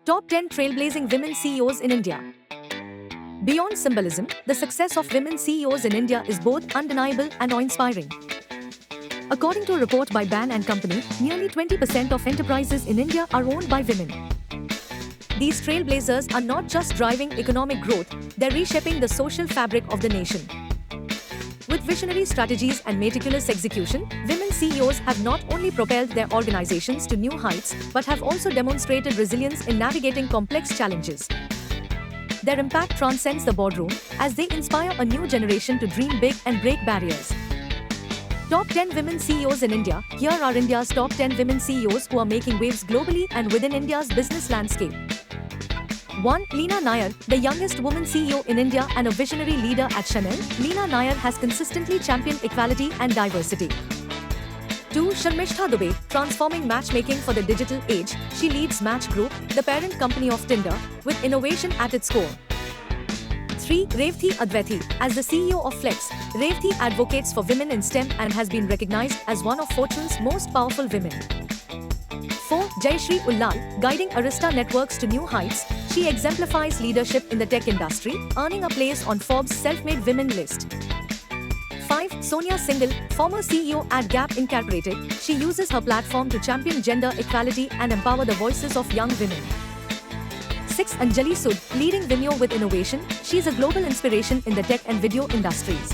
Top 10 Trailblazing Women CEOs in India. Beyond symbolism, the success of women CEOs in India is both undeniable and awe-inspiring. According to a report by Bain & Company, nearly 20% of enterprises in India are owned by women. These trailblazers are not just driving economic growth, they're reshaping the social fabric of the nation. With visionary strategies and meticulous execution, women CEOs have not only propelled their organizations to new heights, but have also demonstrated resilience in navigating complex challenges. Their impact transcends the boardroom, as they inspire a new generation to dream big and break barriers. Top 10 Women CEOs in India. Here are India's top 10 women CEOs who are making waves globally and within India's business landscape. 1. Leena Nair, the youngest woman CEO in India and a visionary leader at Chanel. Leena Nair has consistently championed equality and diversity. 2. Sharmishta Dubey, transforming matchmaking for the digital age. She leads Match Group, the parent company of Tinder, with innovation at its core. 3. Revati Advaithi, as the CEO of Flex, Revati advocates for women in STEM and has been recognized as one of Fortune's most powerful women. 4. Jayashree Ullal, guiding Arista Networks to new heights. She exemplifies leadership in the tech industry, earning a place on Forbes' Self-Made Women list. 5. Sonia Singhal, former CEO at Gap Incorporated. She uses her platform to champion gender equality and empower the voices of young women. 6. Anjali Sud, leading Vimeo with innovation. She is a global inspiration in the tech and video industries.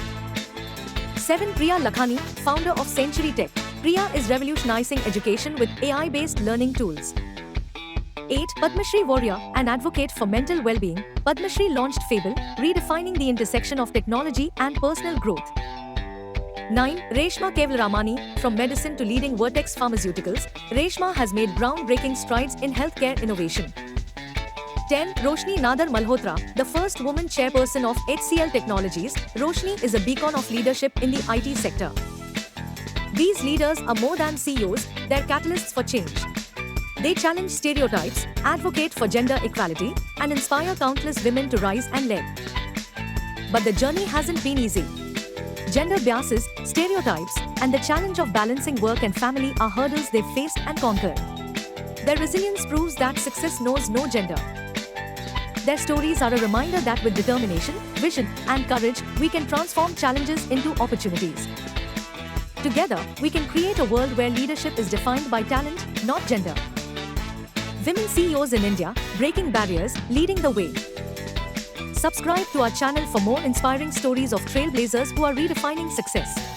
7. Priya Lakhani, founder of Century Tech. Priya is revolutionizing education with AI-based learning tools. 8. Padma Shri Warrior, an advocate for mental well-being. Padma Shri launched Fable, redefining the intersection of technology and personal growth. 9. Reshma Kevalaramani, from medicine to leading Vertex Pharmaceuticals. Reshma has made groundbreaking strides in healthcare innovation. 10. Roshni Nadar Malhotra, the first woman chairperson of HCL Technologies. Roshni is a beacon of leadership in the IT sector. These leaders are more than CEOs, they're catalysts for change. They challenge stereotypes, advocate for gender equality, and inspire countless women to rise and lead. But the journey hasn't been easy. Gender biases, stereotypes, and the challenge of balancing work and family are hurdles they've faced and conquered. Their resilience proves that success knows no gender. Their stories are a reminder that with determination, vision, and courage, we can transform challenges into opportunities. Together, we can create a world where leadership is defined by talent, not gender. Women CEOs in India, breaking barriers, leading the way. Subscribe to our channel for more inspiring stories of trailblazers who are redefining success.